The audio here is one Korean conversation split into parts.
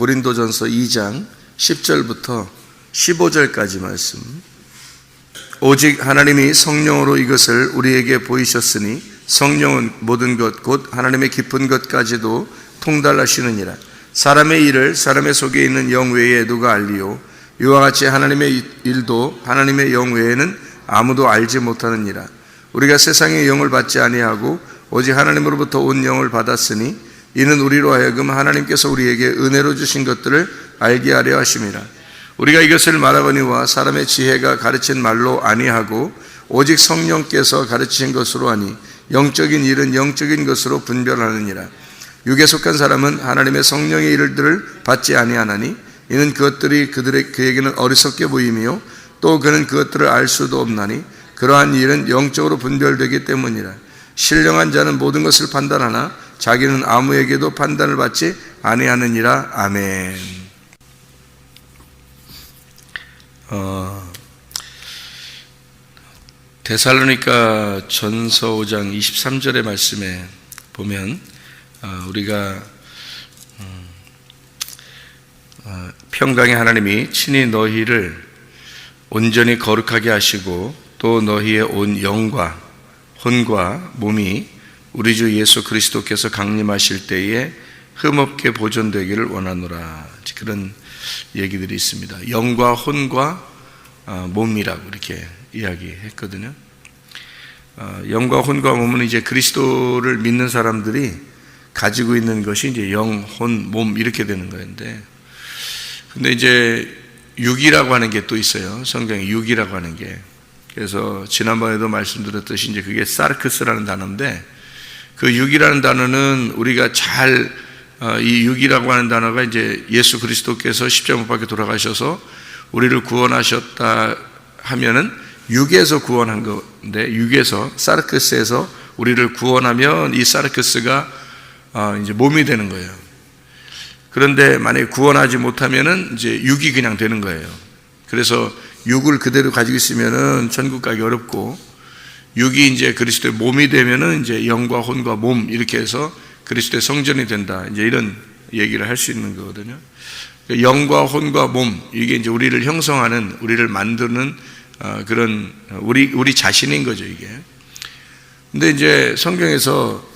고린도전서 2장 10절부터 15절까지 말씀. 오직 하나님이 성령으로 이것을 우리에게 보이셨으니 성령은 모든 것 곧 하나님의 깊은 것까지도 통달하시느니라. 사람의 일을 사람의 속에 있는 영 외에 누가 알리요? 이와 같이 하나님의 일도 하나님의 영 외에는 아무도 알지 못하느니라. 우리가 세상의 영을 받지 아니하고 오직 하나님으로부터 온 영을 받았으니 이는 우리로 하여금 하나님께서 우리에게 은혜로 주신 것들을 알게 하려 하심이라. 우리가 이것을 말하거니와 사람의 지혜가 가르친 말로 아니하고 오직 성령께서 가르치신 것으로 하니 영적인 일은 영적인 것으로 분별하느니라. 육에 속한 사람은 하나님의 성령의 일들을 받지 아니하나니 이는 그것들이 그에게는 어리석게 보이며 또 그는 그것들을 알 수도 없나니 그러한 일은 영적으로 분별되기 때문이라. 신령한 자는 모든 것을 판단하나 자기는 아무에게도 판단을 받지 아니하느니라. 아멘. 데살로니가 전서 5장 23절의 말씀에 보면 우리가 평강의 하나님이 친히 너희를 온전히 거룩하게 하시고 또 너희의 온 영과 혼과 몸이 우리 주 예수 그리스도께서 강림하실 때에 흠없게 보존되기를 원하노라. 그런 얘기들이 있습니다. 영과 혼과 몸이라고 이렇게 이야기했거든요. 영과 혼과 몸은 이제 그리스도를 믿는 사람들이 가지고 있는 것이 이제 영, 혼, 몸 이렇게 되는 건데, 근데 이제 육이라고 하는 게 또 있어요. 성경에 육이라고 하는 게. 그래서 지난번에도 말씀드렸듯이 이제 그게 사르크스라는 단어인데, 그 육이라는 단어는 우리가 이 육이라고 하는 단어가 이제 예수 그리스도께서 십자가 못 박혀 돌아가셔서 우리를 구원하셨다 하면은 육에서 구원한 건데, 육에서 사르크스에서 우리를 구원하면 이 사르크스가 이제 몸이 되는 거예요. 그런데 만약에 구원하지 못하면은 이제 육이 그냥 되는 거예요. 그래서 육을 그대로 가지고 있으면은 천국 가기 어렵고, 육이 이제 그리스도의 몸이 되면은 이제 영과 혼과 몸 이렇게 해서 그리스도의 성전이 된다. 이제 이런 얘기를 할 수 있는 거거든요. 영과 혼과 몸, 이게 이제 우리를 형성하는, 우리를 만드는 그런 우리 자신인 거죠, 이게. 근데 이제 성경에서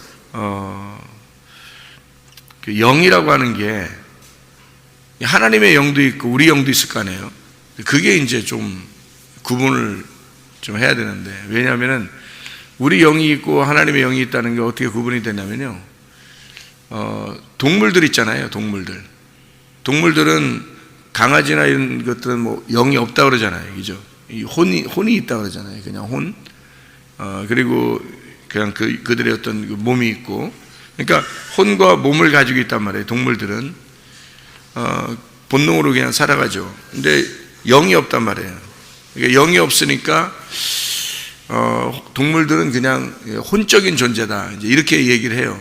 그 영이라고 하는 게 하나님의 영도 있고 우리 영도 있을 거 아니에요. 그게 이제 좀 구분을 좀 해야 되는데, 왜냐하면은 우리 영이 있고 하나님의 영이 있다는 게 어떻게 구분이 되냐면요, 동물들 있잖아요. 동물들은 강아지나 이런 것들은 뭐 영이 없다 그러잖아요, 그죠? 이 혼이 있다 그러잖아요. 그냥 혼. 그리고 그냥 그들의 어떤 몸이 있고, 그러니까 혼과 몸을 가지고 있단 말이에요. 동물들은 본능으로 그냥 살아가죠. 근데 영이 없단 말이에요. 그러니까 영이 없으니까 동물들은 그냥 혼적인 존재다, 이제 이렇게 얘기를 해요.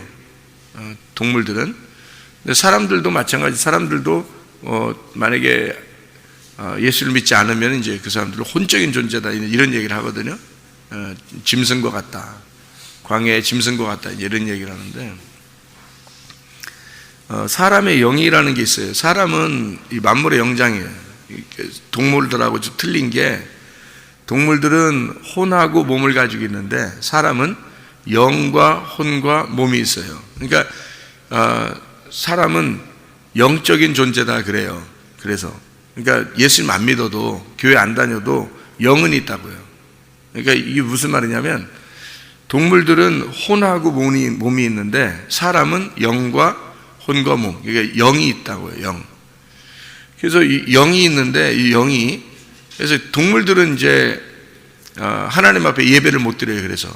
동물들은. 근데 사람들도 마찬가지. 사람들도 만약에 예수를 믿지 않으면 이제 그 사람들은 혼적인 존재다, 이런 얘기를 하거든요. 짐승과 같다, 광야의 짐승과 같다, 이런 얘기를 하는데, 사람의 영이라는 게 있어요. 사람은 이 만물의 영장이에요. 동물들하고 좀 틀린 게, 동물들은 혼하고 몸을 가지고 있는데 사람은 영과 혼과 몸이 있어요. 그러니까 사람은 영적인 존재다 그래요. 그러니까 예수님 안 믿어도, 교회 안 다녀도 영은 있다고요. 그러니까 이게 무슨 말이냐면, 동물들은 혼하고 몸이 있는데 사람은 영과 혼과 몸, 그러니까 영이 있다고요. 영. 그래서 이 영이 있는데, 이 영이, 그래서 동물들은 이제 하나님 앞에 예배를 못 드려요. 그래서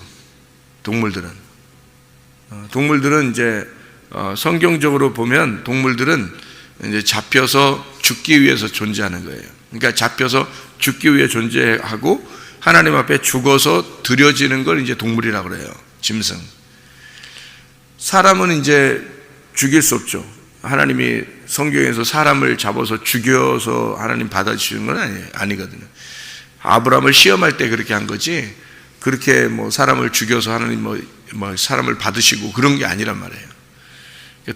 동물들은 이제 성경적으로 보면 동물들은 이제 잡혀서 죽기 위해서 존재하는 거예요. 그러니까 잡혀서 죽기 위해 존재하고 하나님 앞에 죽어서 드려지는 걸 이제 동물이라고 그래요. 짐승. 사람은 이제 죽일 수 없죠. 하나님이 성경에서 사람을 잡아서 죽여서 하나님 받아주시는 건 아니거든요. 아브라함을 시험할 때 그렇게 한 거지, 그렇게 뭐 사람을 죽여서 하나님 뭐 사람을 받으시고 그런 게 아니란 말이에요.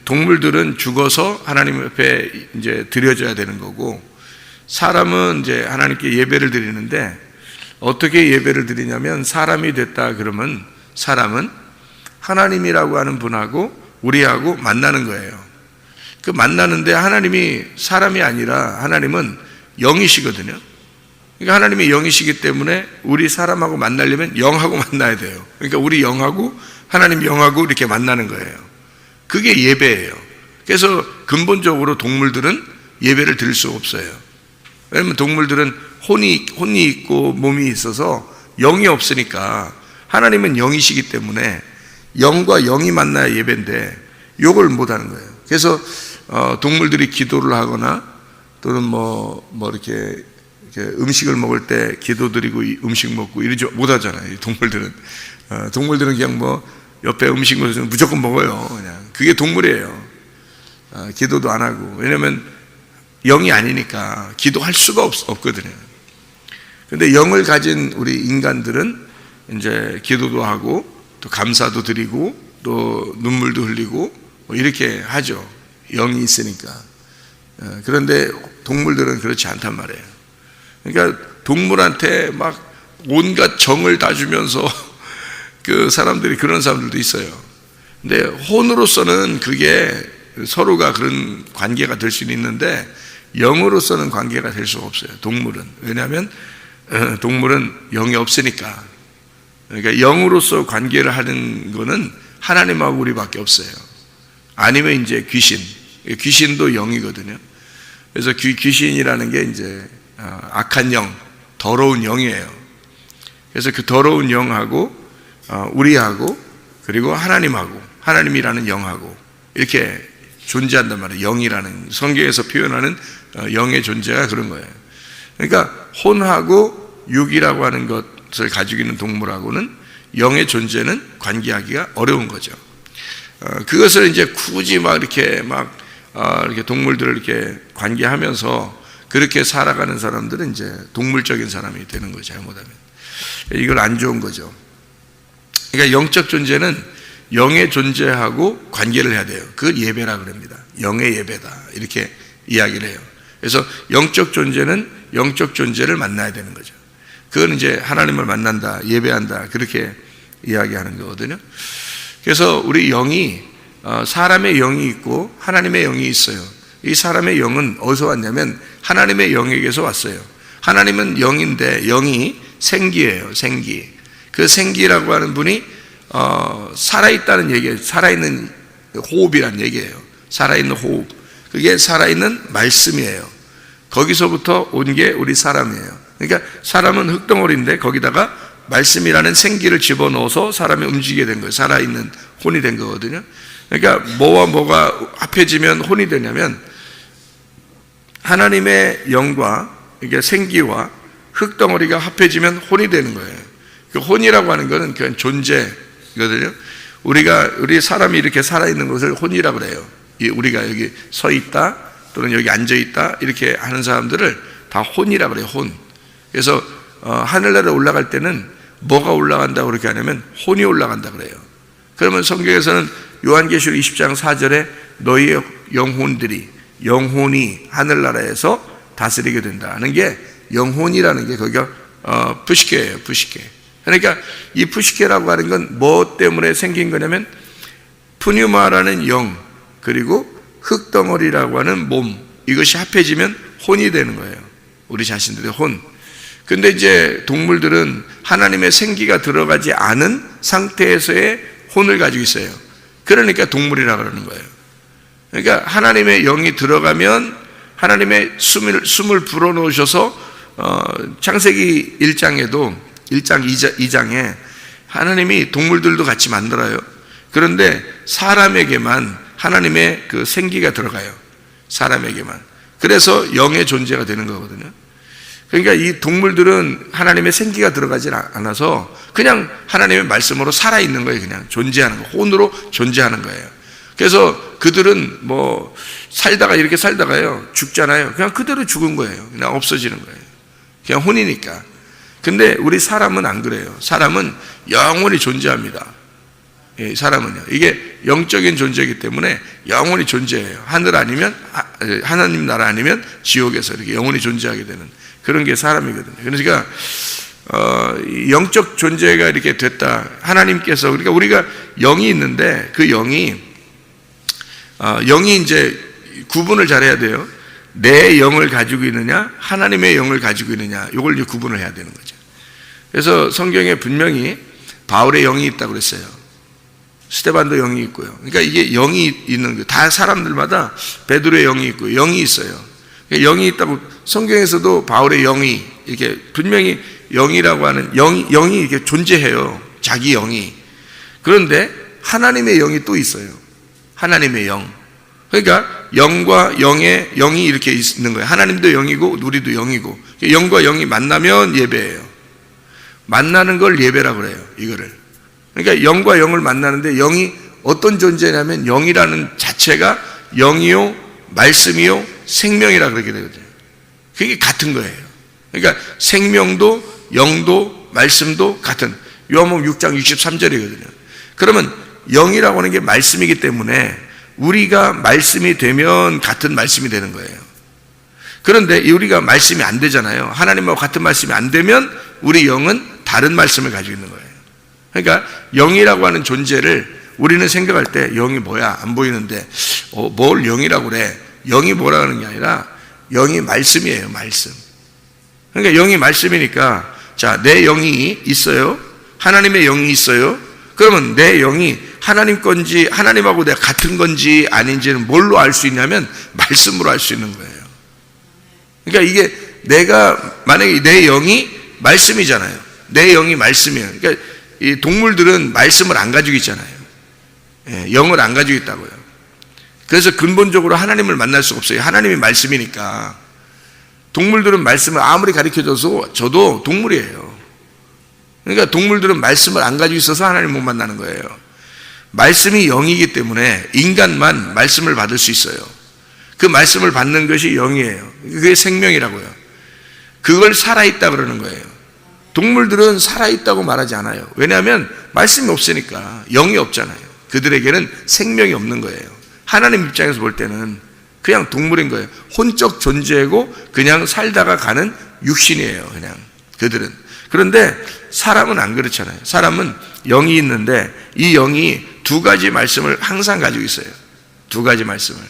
동물들은 죽어서 하나님 앞에 이제 드려져야 되는 거고, 사람은 이제 하나님께 예배를 드리는데, 어떻게 예배를 드리냐면, 사람이 됐다 그러면 사람은 하나님이라고 하는 분하고 우리하고 만나는 거예요. 그 만나는데 하나님이 사람이 아니라 하나님은 영이시거든요. 그러니까 하나님이 영이시기 때문에 우리 사람하고 만나려면 영하고 만나야 돼요. 그러니까 우리 영하고 하나님 영하고 이렇게 만나는 거예요. 그게 예배예요. 그래서 근본적으로 동물들은 예배를 드릴 수 없어요. 왜냐하면 동물들은 혼이 있고 몸이 있어서 영이 없으니까, 하나님은 영이시기 때문에 영과 영이 만나야 예배인데 이걸 못하는 거예요. 그래서 동물들이 기도를 하거나 또는 이렇게 음식을 먹을 때 기도 드리고 음식 먹고 이러지 못하잖아요. 동물들은 그냥 옆에 음식 먹으면 무조건 먹어요. 그냥 그게 동물이에요. 기도도 안 하고. 왜냐하면 영이 아니니까 기도할 수가 없거든요. 근데 영을 가진 우리 인간들은 이제 기도도 하고 또 감사도 드리고 또 눈물도 흘리고 이렇게 하죠. 영이 있으니까. 그런데 동물들은 그렇지 않단 말이에요. 그러니까 동물한테 막 온갖 정을 다 주면서 그 사람들이, 그런 사람들도 있어요. 근데 혼으로서는 그게 서로가 그런 관계가 될 수는 있는데 영으로서는 관계가 될 수가 없어요. 동물은. 왜냐하면 동물은 영이 없으니까. 그러니까 영으로서 관계를 하는 거는 하나님하고 우리밖에 없어요. 아니면 이제 귀신도 영이거든요. 그래서 귀신이라는 게 이제 악한 영, 더러운 영이에요. 그래서 그 더러운 영하고 우리하고 그리고 하나님이라는 영하고 이렇게 존재한단 말이에요. 영이라는, 성경에서 표현하는 영의 존재가 그런 거예요. 그러니까 혼하고 육이라고 하는 것을 가지고 있는 동물하고는 영의 존재는 관계하기가 어려운 거죠. 그것을 이제 굳이 이렇게 동물들을 이렇게 관계하면서 그렇게 살아가는 사람들은 이제 동물적인 사람이 되는 거죠. 잘못하면 이건 안 좋은 거죠. 그러니까 영적 존재는 영의 존재하고 관계를 해야 돼요. 그걸 예배라 그럽니다. 영의 예배다 이렇게 이야기를 해요. 그래서 영적 존재는 영적 존재를 만나야 되는 거죠. 그건 이제 하나님을 만난다, 예배한다 그렇게 이야기하는 거거든요. 그래서 우리 영이 사람의 영이 있고 하나님의 영이 있어요. 이 사람의 영은 어디서 왔냐면 하나님의 영에게서 왔어요. 하나님은 영인데 영이 생기예요. 생기. 그 생기라고 하는 분이 살아있다는 얘기예요. 살아있는 호흡이란 얘기예요. 살아있는 호흡. 그게 살아있는 말씀이에요. 거기서부터 온 게 우리 사람이에요. 그러니까 사람은 흙덩어리인데 거기다가 말씀이라는 생기를 집어넣어서 사람이 움직이게 된 거예요. 살아있는 혼이 된 거거든요. 그러니까 뭐와 뭐가 합해지면 혼이 되냐면 하나님의 영과 이게 생기와 흙덩어리가 합해지면 혼이 되는 거예요. 그 혼이라고 하는 것은 그냥 존재거든요. 우리 사람이 이렇게 살아있는 것을 혼이라고 그래요. 우리가 여기 서 있다 또는 여기 앉아 있다 이렇게 하는 사람들을 다 혼이라고 그래요. 혼. 그래서 하늘나라에 올라갈 때는 뭐가 올라간다고 그렇게 하냐면 혼이 올라간다 그래요. 그러면 성경에서는 요한계시록 20장 4절에 너희의 영혼이 하늘나라에서 다스리게 된다는 게 영혼이라는 게 거기가 푸시케예요. 푸시케. 그러니까 이 푸시케라고 하는 건 뭐 때문에 생긴 거냐면 푸뉴마라는 영 그리고 흙덩어리라고 하는 몸 이것이 합해지면 혼이 되는 거예요. 우리 자신들의 혼. 근데 이제 동물들은 하나님의 생기가 들어가지 않은 상태에서의 혼을 가지고 있어요. 그러니까 동물이라고 그러는 거예요. 그러니까 하나님의 영이 들어가면 하나님의 숨을 불어넣으셔서 창세기 1장에도 1장 2장에 하나님이 동물들도 같이 만들어요. 그런데 사람에게만 하나님의 그 생기가 들어가요. 사람에게만. 그래서 영의 존재가 되는 거거든요. 그러니까 이 동물들은 하나님의 생기가 들어가지 않아서 그냥 하나님의 말씀으로 살아있는 거예요. 그냥 존재하는 거. 혼으로 존재하는 거예요. 그래서 그들은 살다가 이렇게 살다가요 죽잖아요. 그냥 그대로 죽은 거예요. 그냥 없어지는 거예요. 그냥 혼이니까. 근데 우리 사람은 안 그래요. 사람은 영원히 존재합니다. 사람은요. 이게 영적인 존재이기 때문에 영원히 존재해요. 하늘 아니면 하나님 나라 아니면 지옥에서 이렇게 영원히 존재하게 되는 그런 게 사람이거든요. 그러니까 영적 존재가 이렇게 됐다. 하나님께서 그러니까 우리가 영이 있는데 그 영이 이제 구분을 잘해야 돼요. 내 영을 가지고 있느냐, 하나님의 영을 가지고 있느냐, 이걸 이제 구분을 해야 되는 거죠. 그래서 성경에 분명히 바울의 영이 있다고 그랬어요. 스데반도 영이 있고요. 그러니까 이게 영이 있는 거, 다 사람들마다 베드로의 영이 있고 영이 있어요. 영이 있다고 성경에서도 바울의 영이 이렇게 분명히 영이라고 하는 영이 이렇게 존재해요. 자기 영이. 그런데 하나님의 영이 또 있어요. 하나님의 영. 그러니까 영과 영이 이렇게 있는 거예요. 하나님도 영이고 우리도 영이고 영과 영이 만나면 예배예요. 만나는 걸 예배라고 그래요. 이거를. 그러니까 영과 영을 만나는데 영이 어떤 존재냐면 영이라는 자체가 영이요, 말씀이요, 생명이라 그렇게 되거든요. 그게 같은 거예요. 그러니까 생명도 영도 말씀도 같은 요한복음 6장 63절이거든요. 그러면 영이라고 하는 게 말씀이기 때문에 우리가 말씀이 되면 같은 말씀이 되는 거예요. 그런데 우리가 말씀이 안 되잖아요. 하나님하고 같은 말씀이 안 되면 우리 영은 다른 말씀을 가지고 있는 거예요. 그러니까 영이라고 하는 존재를 우리는 생각할 때 영이 뭐야? 안 보이는데 뭘 영이라고 그래? 영이 뭐라는 게 아니라 영이 말씀이에요. 말씀. 그러니까 영이 말씀이니까 자, 내 영이 있어요. 하나님의 영이 있어요. 그러면 내 영이 하나님 건지 하나님하고 내가 같은 건지 아닌지는 뭘로 알 수 있냐면 말씀으로 알 수 있는 거예요. 그러니까 이게 내가 만약에 내 영이 말씀이잖아요. 내 영이 말씀이에요. 그러니까 이 동물들은 말씀을 안 가지고 있잖아요. 영을 안 가지고 있다고요. 그래서 근본적으로 하나님을 만날 수가 없어요. 하나님이 말씀이니까. 동물들은 말씀을 아무리 가르쳐줘서 저도 동물이에요. 그러니까 동물들은 말씀을 안 가지고 있어서 하나님 못 만나는 거예요. 말씀이 영이기 때문에 인간만 말씀을 받을 수 있어요. 그 말씀을 받는 것이 영이에요. 그게 생명이라고요. 그걸 살아있다 그러는 거예요. 동물들은 살아있다고 말하지 않아요. 왜냐하면 말씀이 없으니까 영이 없잖아요. 그들에게는 생명이 없는 거예요. 하나님 입장에서 볼 때는 그냥 동물인 거예요. 혼적 존재고 그냥 살다가 가는 육신이에요. 그냥 그들은. 그런데 사람은 안 그렇잖아요. 사람은 영이 있는데 이 영이 두 가지 말씀을 항상 가지고 있어요. 두 가지 말씀을.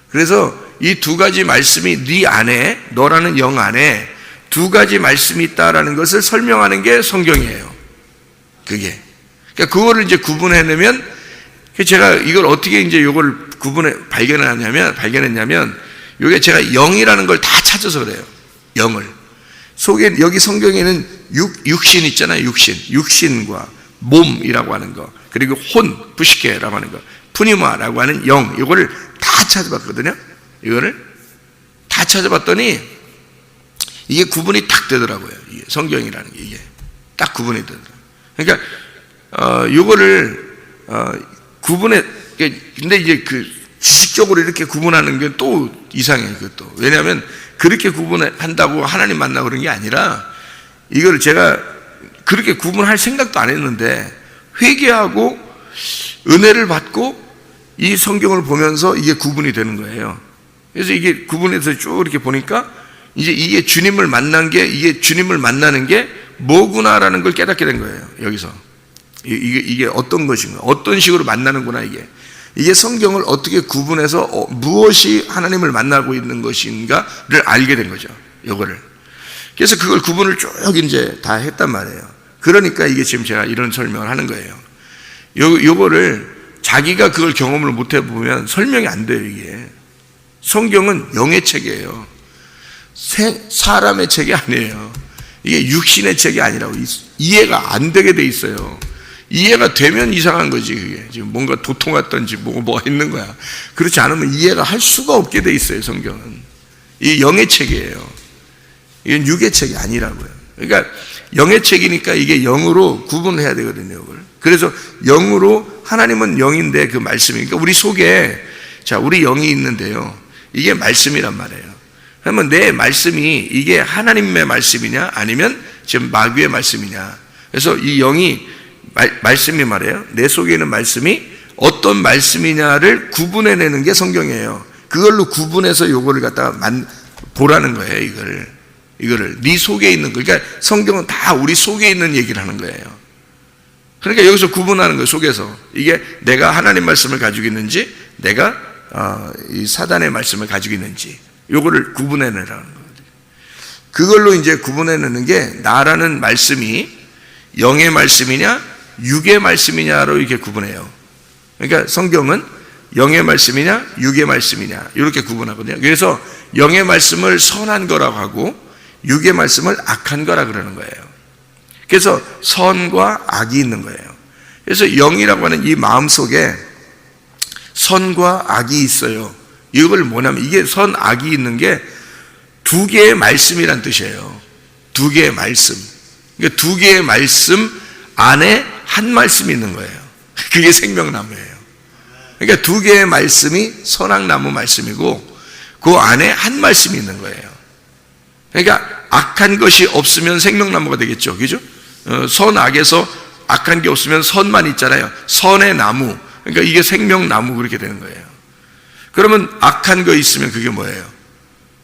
그래서 이 두 가지 말씀이 네 안에, 너라는 영 안에 두 가지 말씀이 있다라는 것을 설명하는 게 성경이에요. 그게. 그러니까 그거를 이제 구분해내면 제가 이걸 어떻게 이제 이걸 발견했냐면 이게 제가 영이라는 걸 다 찾아서 그래요. 영을. 속에 여기 성경에는 육신 있잖아요. 육신과 몸이라고 하는 거, 그리고 혼, 부시케라고 하는 거, 푸니마라고 하는 영, 이거를 다 찾아봤거든요. 이거를 다 찾아봤더니 이게 구분이 딱 되더라고요. 이게 성경이라는 게 이게 딱 구분이 되더라고요. 그러니까 이거를 구분해. 근데 이제 그 지식적으로 이렇게 구분하는 게 또 이상해요. 그것도. 왜냐하면 그렇게 구분한다고 하나님 만나고 그런 게 아니라 이거를 제가 그렇게 구분할 생각도 안 했는데 회개하고 은혜를 받고 이 성경을 보면서 이게 구분이 되는 거예요. 그래서 이게 구분해서 쭉 이렇게 보니까 이제 이게 주님을 만난 게, 이게 주님을 만나는 게 뭐구나라는 걸 깨닫게 된 거예요. 여기서 이게 어떤 것인가, 어떤 식으로 만나는구나. 이게 성경을 어떻게 구분해서 무엇이 하나님을 만나고 있는 것인가를 알게 된 거죠. 요거를. 그래서 그걸 구분을 쭉 이제 다 했단 말이에요. 그러니까 이게 지금 제가 이런 설명을 하는 거예요. 요거를 자기가 그걸 경험을 못 해보면 설명이 안 돼요. 이게 성경은 영의 책이에요. 사람의 책이 아니에요. 이게 육신의 책이 아니라고. 이해가 안 되게 돼 있어요. 이해가 되면 이상한 거지. 그게 지금 뭔가 도통 같던지 뭐가 있는 거야. 그렇지 않으면 이해가 할 수가 없게 돼 있어요. 성경은 이 영의 책이에요. 이건 육의 책이 아니라고요. 그러니까 영의 책이니까 이게 영으로 구분해야 되거든요. 이걸. 그래서 영으로, 하나님은 영인데 그 말씀이니까 우리 속에, 자, 우리 영이 있는데요, 이게 말씀이란 말이에요. 그러면 내 말씀이 이게 하나님의 말씀이냐 아니면 지금 마귀의 말씀이냐. 그래서 이 영이 말씀이 말이에요. 내 속에 있는 말씀이 어떤 말씀이냐를 구분해내는 게 성경이에요. 그걸로 구분해서 요거를 갖다가 보라는 거예요. 이거를 네 속에 있는 거. 그러니까 성경은 다 우리 속에 있는 얘기를 하는 거예요. 그러니까 여기서 구분하는 거예요. 속에서 이게 내가 하나님 말씀을 가지고 있는지, 내가 이 사단의 말씀을 가지고 있는지, 요거를 구분해내라는 거예요. 그걸로 이제 구분해내는 게 나라는 말씀이 영의 말씀이냐 육의 말씀이냐로 이렇게 구분해요. 그러니까 성경은 영의 말씀이냐 육의 말씀이냐 이렇게 구분하거든요. 그래서 영의 말씀을 선한 거라고 하고 육의 말씀을 악한 거라 그러는 거예요. 그래서 선과 악이 있는 거예요. 그래서 영이라고 하는 이 마음속에 선과 악이 있어요. 이걸 뭐냐면 이게 선, 악이 있는 게 두 개의 말씀이란 뜻이에요. 두 개의 말씀. 그러니까 두 개의 말씀 안에 한 말씀이 있는 거예요. 그게 생명나무예요. 그러니까 두 개의 말씀이 선악나무 말씀이고 그 안에 한 말씀이 있는 거예요. 그러니까 악한 것이 없으면 생명나무가 되겠죠. 그죠? 선악에서 악한 게 없으면 선만 있잖아요. 선의 나무. 그러니까 이게 생명나무 그렇게 되는 거예요. 그러면 악한 거 있으면 그게 뭐예요?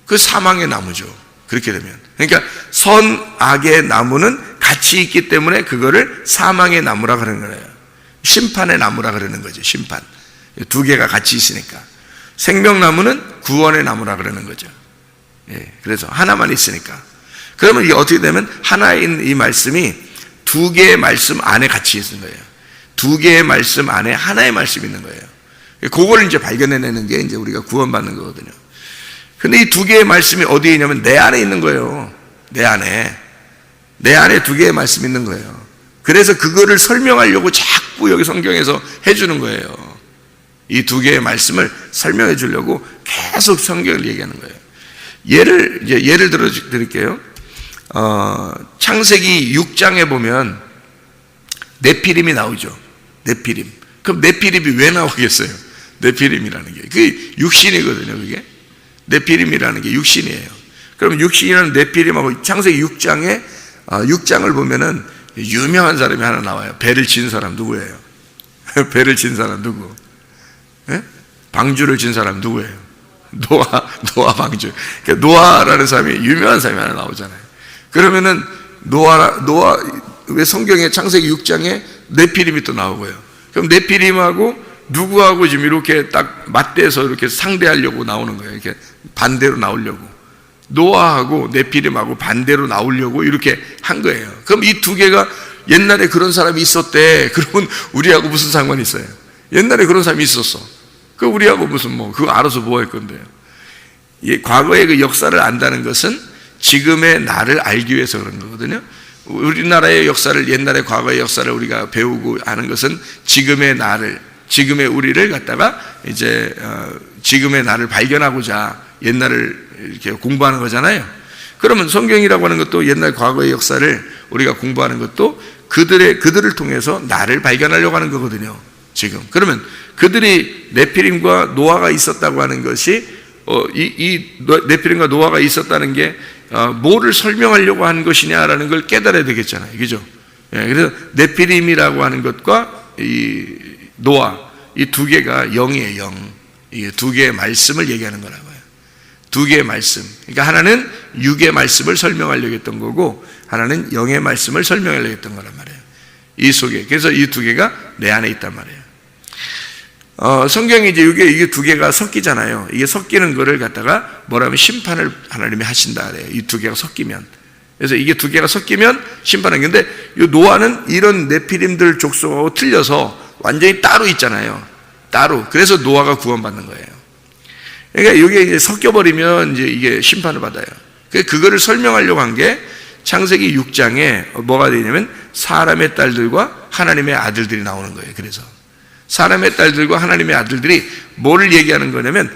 그 사망의 나무죠. 그렇게 되면. 그러니까 선악의 나무는 같이 있기 때문에 그거를 사망의 나무라 그러는 거예요. 심판의 나무라 그러는 거죠. 심판. 두 개가 같이 있으니까. 생명나무는 구원의 나무라 그러는 거죠. 예, 그래서 하나만 있으니까. 그러면 이게 어떻게 되면 하나인 이 말씀이 두 개의 말씀 안에 같이 있는 거예요. 두 개의 말씀 안에 하나의 말씀이 있는 거예요. 그걸 이제 발견해내는 게 이제 우리가 구원받는 거거든요. 근데 이 두 개의 말씀이 어디에 있냐면 내 안에 있는 거예요. 내 안에 두 개의 말씀이 있는 거예요. 그래서 그거를 설명하려고 자꾸 여기 성경에서 해주는 거예요. 이 두 개의 말씀을 설명해 주려고 계속 성경을 얘기하는 거예요. 예를 들어 드릴게요. 창세기 6장에 보면 네피림이 나오죠. 네피림. 그럼 네피림이 왜 나오겠어요? 네피림이라는 게 그게 육신이거든요. 그게 네피림이라는 게 육신이에요. 그럼 육신이라는 네피림하고 창세기 6장을 보면은 유명한 사람이 하나 나와요. 배를 친 사람 누구예요? 배를 친 사람 누구? 예? 방주를 친 사람 누구예요? 노아 방주. 그러니까 노아라는 사람이 유명한 사람이 하나 나오잖아요. 그러면은 노아 왜 성경에 창세기 6장에 네피림이 또 나오고요. 그럼 네피림하고 누구하고 지금 이렇게 딱 맞대서 이렇게 상대하려고 나오는 거예요. 이렇게 반대로 나오려고. 노아하고 네피림하고 반대로 나오려고 이렇게 한 거예요. 그럼 이 두 개가 옛날에 그런 사람이 있었대. 그러면 우리하고 무슨 상관이 있어요? 옛날에 그런 사람이 있었어. 그 우리하고 무슨 그거 알아서 뭐 할 건데요? 과거의 그 역사를 안다는 것은 지금의 나를 알기 위해서 그런 거거든요. 우리나라의 역사를, 옛날의 과거의 역사를 우리가 배우고 하는 것은 지금의 나를, 지금의 우리를 갖다가 이제 지금의 나를 발견하고자 옛날을 이렇게 공부하는 거잖아요. 그러면 성경이라고 하는 것도 옛날 과거의 역사를 우리가 공부하는 것도 그들을 통해서 나를 발견하려고 하는 거거든요. 지금. 그러면 그들이 네피림과 노아가 있었다고 하는 것이 이 네피림과 노아가 있었다는 게 뭐를 설명하려고 하는 것이냐라는 걸 깨달아야 되겠잖아요. 그죠? 예, 그래서 네피림이라고 하는 것과 이 노아, 이 두 개가 영이에요. 영. 이 두 개의 말씀을 얘기하는 거라고요. 두 개의 말씀. 그러니까 하나는 육의 말씀을 설명하려고 했던 거고 하나는 영의 말씀을 설명하려고 했던 거란 말이에요. 이 속에. 그래서 이 두 개가 내 안에 있단 말이에요. 성경에 이제 이게 두 개가 섞이잖아요. 이게 섞이는 거를 갖다가 뭐라면 심판을 하나님이 하신다 그래요. 이 두 개가 섞이면. 그래서 이게 두 개가 섞이면 심판하는 건데, 이 노아는 이런 네피림들 족속하고 틀려서 완전히 따로 있잖아요. 따로. 그래서 노아가 구원받는 거예요. 그러니까 이게 이제 섞여버리면 이제 이게 심판을 받아요. 그거를 설명하려고 한 게 창세기 6장에 뭐가 되냐면 사람의 딸들과 하나님의 아들들이 나오는 거예요. 그래서 사람의 딸들과 하나님의 아들들이 뭐를 얘기하는 거냐면,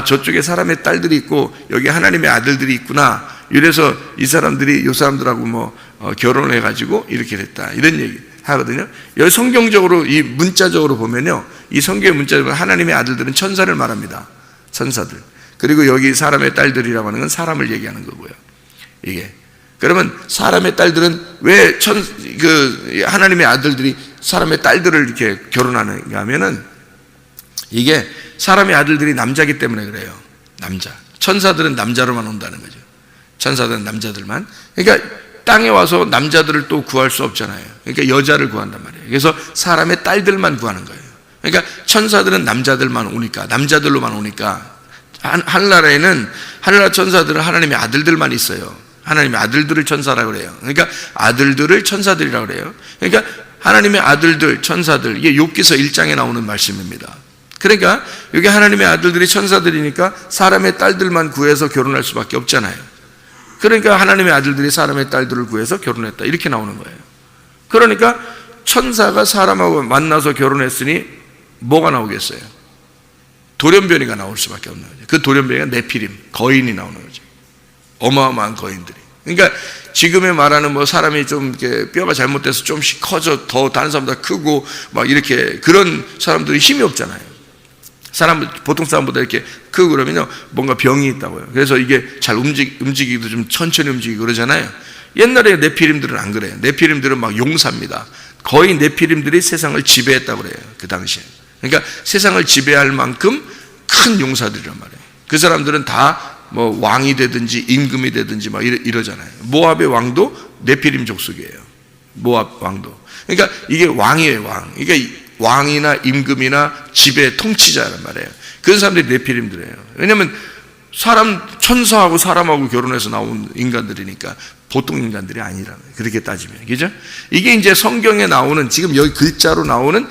저쪽에 사람의 딸들이 있고 여기 하나님의 아들들이 있구나. 이래서 이 사람들이 요 사람들하고 결혼을 해가지고 이렇게 됐다. 이런 얘기 하거든요. 여기 성경적으로 이 문자적으로 보면요, 이 성경의 문자적으로 하나님의 아들들은 천사를 말합니다. 천사들. 그리고 여기 사람의 딸들이라고 하는 건 사람을 얘기하는 거고요. 이게 그러면 사람의 딸들은 왜 하나님의 아들들이 사람의 딸들을 이렇게 결혼하는가 하면은 이게 사람의 아들들이 남자기 때문에 그래요. 남자. 천사들은 남자로만 온다는 거죠. 천사들은 남자들만. 그러니까 땅에 와서 남자들을 또 구할 수 없잖아요. 그러니까 여자를 구한단 말이에요. 그래서 사람의 딸들만 구하는 거예요. 그러니까 천사들은 남자들만 오니까, 남자들로만 오니까, 하늘나라에는, 하늘나라 천사들은 하나님의 아들들만 있어요. 하나님의 아들들을 천사라고 그래요. 그러니까 아들들을 천사들이라고 그래요. 그러니까 하나님의 아들들, 천사들, 이게 욥기서 1장에 나오는 말씀입니다. 그러니까 여기 하나님의 아들들이 천사들이니까 사람의 딸들만 구해서 결혼할 수밖에 없잖아요. 그러니까 하나님의 아들들이 사람의 딸들을 구해서 결혼했다, 이렇게 나오는 거예요. 그러니까 천사가 사람하고 만나서 결혼했으니 뭐가 나오겠어요? 돌연변이가 나올 수밖에 없는 거죠. 그 돌연변이가 네피림, 거인이 나오는 거죠. 어마어마한 거인들이. 그러니까 지금에 말하는 뭐 사람이 좀 이렇게 뼈가 잘못돼서 좀씩 커져 더 다른 사람보다 크고 막 이렇게 그런 사람들이 힘이 없잖아요. 보통 사람보다 이렇게 크고 그러면요 뭔가 병이 있다고요. 그래서 이게 잘 움직이기도 좀 천천히 움직이고 그러잖아요. 옛날에 네피림들은 안 그래요. 네피림들은 막 용사입니다. 거의 네피림들이 세상을 지배했다고 그래요. 그 당시에. 그러니까 세상을 지배할 만큼 큰 용사들이란 말이에요. 그 사람들은 다 뭐 왕이 되든지 임금이 되든지 막 이러잖아요. 모압의 왕도 네피림 족속이에요. 모압 왕도. 그러니까 이게 왕이에요, 왕. 그러니까 왕이나 임금이나 지배 통치자란 말이에요. 그런 사람들이 네피림들이에요. 왜냐하면 천사하고 사람하고 결혼해서 나온 인간들이니까 보통 인간들이 아니라는 거예요. 그렇게 따지면. 그죠? 이게 이제 성경에 나오는, 지금 여기 글자로 나오는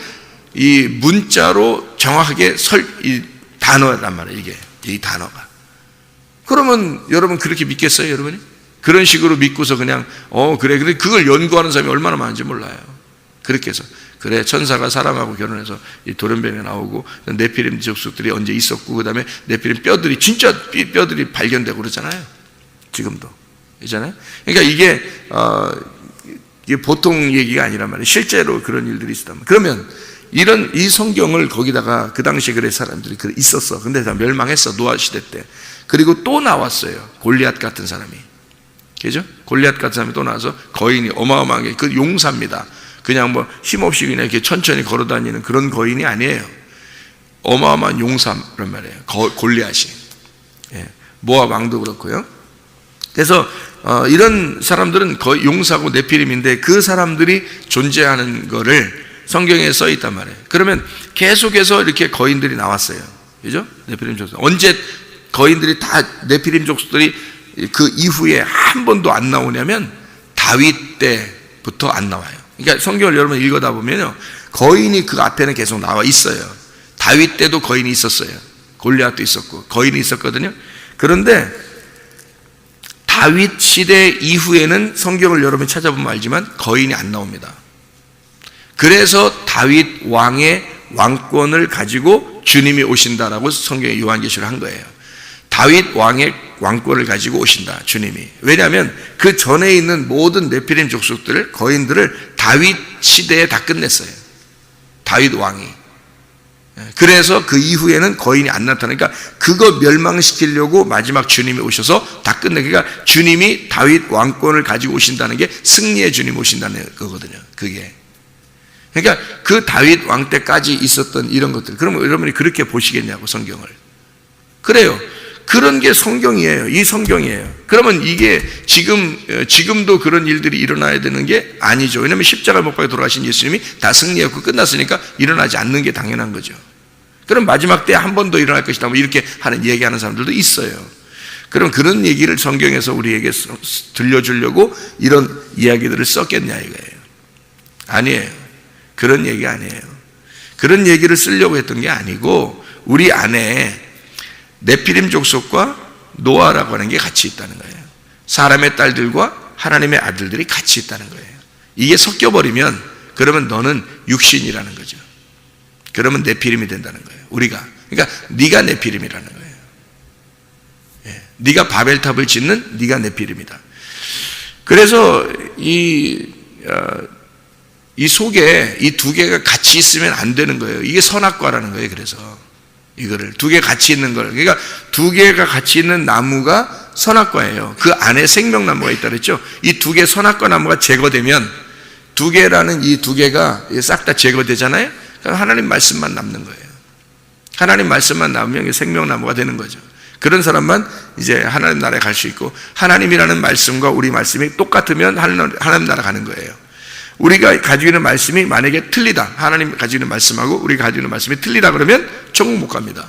이 문자로 정확하게 이 단어란 말이에요. 이 단어가. 그러면 여러분 그렇게 믿겠어요, 여러분이? 그런 식으로 믿고서 그냥 그래 그걸 연구하는 사람이 얼마나 많은지 몰라요. 그렇게 해서 그래 천사가 사람하고 결혼해서 이 돌연변이가 나오고 네피림 족속들이 언제 있었고 그다음에 네피림 뼈들이 진짜 뼈들이 발견되고 그러잖아요. 지금도 있잖아요. 그러니까 이게 보통 얘기가 아니란 말이에요. 실제로 그런 일들이 있었단 말이에요. 그러면 이 성경을 거기다가 그 당시에 그래 사람들이 있었어. 근데 다 멸망했어, 노아 시대 때. 그리고 또 나왔어요. 골리앗 같은 사람이. 그죠? 골리앗 같은 사람이 또 나와서 거인이 어마어마하게 그 용사입니다. 그냥 뭐 힘없이 그냥 이렇게 천천히 걸어 다니는 그런 거인이 아니에요. 어마어마한 용사란 말이에요. 골리앗이. 예. 모압 왕도 그렇고요. 그래서 이런 사람들은 거의 용사고 네피림인데 그 사람들이 존재하는 거를 성경에 써 있단 말이에요. 그러면 계속해서 이렇게 거인들이 나왔어요. 그죠? 네피림 족속. 언제 거인들이 다 네피림 족속들이 그 이후에 한 번도 안 나오냐면 다윗 때부터 안 나와요. 그러니까 성경을 여러분 읽어다 보면요, 거인이 그 앞에는 계속 나와 있어요. 다윗 때도 거인이 있었어요. 골리앗도 있었고 거인이 있었거든요. 그런데 다윗 시대 이후에는 성경을 여러분 찾아보면 알지만 거인이 안 나옵니다. 그래서 다윗 왕의 왕권을 가지고 주님이 오신다라고 성경에 요한계시를 한 거예요. 다윗 왕의 왕권을 가지고 오신다, 주님이. 왜냐하면 그 전에 있는 모든 네피림 족속들을, 거인들을 다윗 시대에 다 끝냈어요. 다윗 왕이. 그래서 그 이후에는 거인이 안 나타나니까 그거 멸망시키려고 마지막 주님이 오셔서 다 끝내. 그러니까 주님이 다윗 왕권을 가지고 오신다는 게 승리의 주님 오신다는 거거든요. 그게. 그러니까 그 다윗 왕 때까지 있었던 이런 것들. 그러면 여러분이 그렇게 보시겠냐고, 성경을. 그래요. 그런 게 성경이에요. 이 성경이에요. 그러면 이게 지금도 그런 일들이 일어나야 되는 게 아니죠. 왜냐하면 십자가 못 박혀 돌아가신 예수님이 다 승리했고 끝났으니까 일어나지 않는 게 당연한 거죠. 그럼 마지막 때 한 번 더 일어날 것이다, 뭐 이렇게 얘기하는 사람들도 있어요. 그럼 그런 얘기를 성경에서 우리에게 들려주려고 이런 이야기들을 썼겠냐 이거예요. 아니에요. 그런 얘기 아니에요. 그런 얘기를 쓰려고 했던 게 아니고 우리 안에 네피림 족속과 노아라고 하는 게 같이 있다는 거예요. 사람의 딸들과 하나님의 아들들이 같이 있다는 거예요. 이게 섞여버리면 그러면 너는 육신이라는 거죠. 그러면 네피림이 된다는 거예요. 우리가. 그러니까 네가 네피림이라는 거예요. 예. 네가 바벨탑을 짓는 네가 네피림이다. 그래서 이 속에 이 두 개가 같이 있으면 안 되는 거예요. 이게 선악과라는 거예요. 그래서 이거를 두 개 같이 있는 걸, 그러니까 두 개가 같이 있는 나무가 선악과예요. 그 안에 생명나무가 있다 그랬죠. 이 두 개 선악과 나무가 제거되면 두 개라는 이 두 개가 싹 다 제거되잖아요. 그럼 하나님 말씀만 남는 거예요. 하나님 말씀만 남으면 생명나무가 되는 거죠. 그런 사람만 이제 하나님 나라에 갈 수 있고, 하나님이라는 말씀과 우리 말씀이 똑같으면 하나님 나라 가는 거예요. 우리가 가지고 있는 말씀이 만약에 틀리다, 하나님 가지고 있는 말씀하고 우리가 가지고 있는 말씀이 틀리다 그러면 천국 못 갑니다.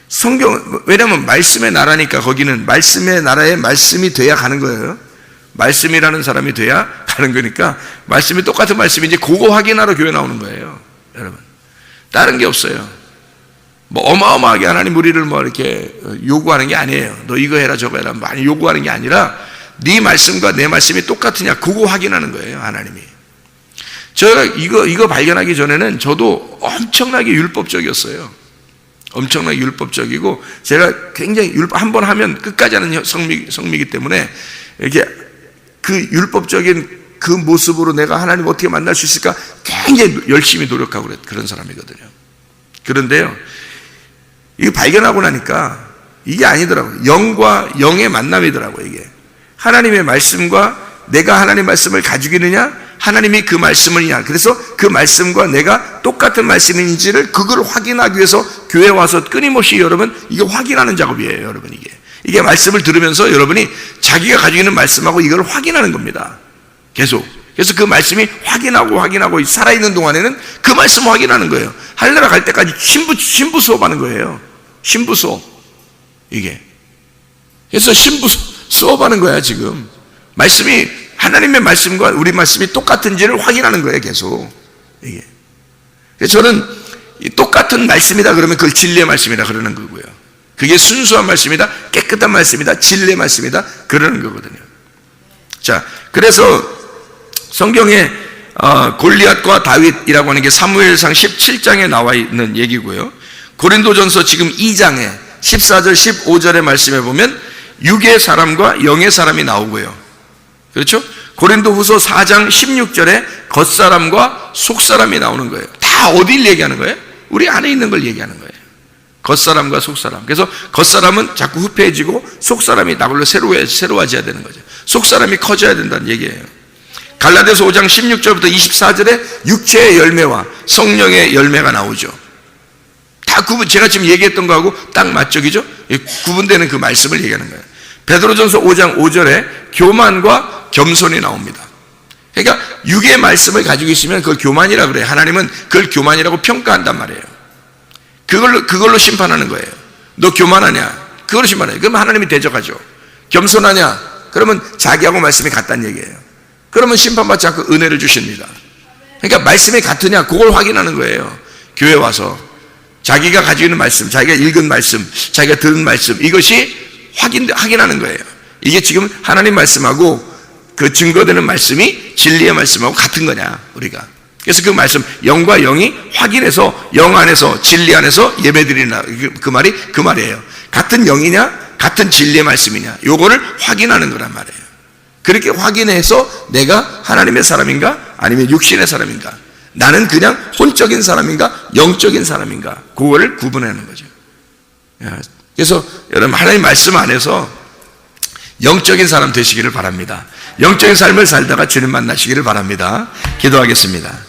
성경, 왜냐하면 말씀의 나라니까 거기는 말씀의 나라에 말씀이 돼야 가는 거예요. 말씀이라는 사람이 돼야 가는 거니까 말씀이 똑같은 말씀인지 그거 확인하러 교회 나오는 거예요. 여러분, 다른 게 없어요. 뭐 어마어마하게 하나님 우리를 뭐 이렇게 요구하는 게 아니에요. 너 이거 해라 저거 해라 많이 요구하는 게 아니라 네 말씀과 내 말씀이 똑같으냐 그거 확인하는 거예요. 하나님이. 제가 이거 발견하기 전에는 저도 엄청나게 율법적이었어요. 엄청나게 율법적이고, 제가 굉장히 율법 한 번 하면 끝까지 하는 성미이기 때문에 이렇게 그 율법적인 그 모습으로 내가 하나님 어떻게 만날 수 있을까 굉장히 열심히 노력하고 그런 사람이거든요. 그런데요, 이거 발견하고 나니까 이게 아니더라고요. 영과 영의 만남이더라고요. 이게 하나님의 말씀과 내가 하나님 말씀을 가지고 있느냐, 하나님이 그 말씀을냐. 그래서 그 말씀과 내가 똑같은 말씀인지를 그걸 확인하기 위해서 교회 와서 끊임없이 여러분 이게 확인하는 작업이에요. 여러분, 이게 말씀을 들으면서 여러분이 자기가 가지고 있는 말씀하고 이걸 확인하는 겁니다. 계속. 그래서 그 말씀이 확인하고 살아있는 동안에는 그 말씀 확인하는 거예요. 하늘나라 갈 때까지 신부 수업하는 거예요. 신부 수업. 이게. 그래서 신부 수업하는 거야 지금. 말씀이 하나님의 말씀과 우리 말씀이 똑같은지를 확인하는 거예요. 계속. 이게. 그래서 저는 똑같은 말씀이다 그러면 그걸 진리의 말씀이다 그러는 거고요. 그게 순수한 말씀이다, 깨끗한 말씀이다, 진리의 말씀이다 그러는 거거든요. 자, 그래서 성경에 골리앗과 다윗이라고 하는 게 사무엘상 17장에 나와 있는 얘기고요. 고린도전서 지금 2장에 14절 15절의 말씀에 보면 육의 사람과 영의 사람이 나오고요. 그렇죠? 고린도후서 4장 16절에 겉사람과 속사람이 나오는 거예요. 다 어딜 얘기하는 거예요? 우리 안에 있는 걸 얘기하는 거예요. 겉사람과 속사람. 그래서 겉사람은 자꾸 후패해지고 속사람이 나홀로 새로워져야 되는 거죠. 속사람이 커져야 된다는 얘기예요. 갈라디아서 5장 16절부터 24절에 육체의 열매와 성령의 열매가 나오죠. 다 제가 지금 얘기했던 거하고 딱 맞적이죠? 구분되는 그 말씀을 얘기하는 거예요. 베드로전서 5장 5절에 교만과 겸손이 나옵니다. 그러니까 육의 말씀을 가지고 있으면 그걸 교만이라 그래요. 하나님은 그걸 교만이라고 평가한단 말이에요. 그걸로 심판하는 거예요. 너 교만하냐? 그걸로 심판해요. 그러면 하나님이 대적하죠. 겸손하냐? 그러면 자기하고 말씀이 같다는 얘기예요. 그러면 심판받지 않고 은혜를 주십니다. 그러니까 말씀이 같으냐? 그걸 확인하는 거예요. 교회 와서 자기가 가지고 있는 말씀, 자기가 읽은 말씀, 자기가 들은 말씀, 이것이 확인하는 거예요. 이게 지금 하나님 말씀하고 그 증거되는 말씀이 진리의 말씀하고 같은 거냐, 우리가. 그래서 그 말씀, 영과 영이 확인해서 영 안에서 진리 안에서 예배드리나, 그 말이 그 말이에요. 같은 영이냐, 같은 진리의 말씀이냐, 요거를 확인하는 거란 말이에요. 그렇게 확인해서 내가 하나님의 사람인가 아니면 육신의 사람인가, 나는 그냥 혼적인 사람인가 영적인 사람인가, 그거를 구분하는 거죠. 그래서 여러분, 하나님 말씀 안에서 영적인 사람 되시기를 바랍니다. 영적인 삶을 살다가 주님 만나시기를 바랍니다. 기도하겠습니다.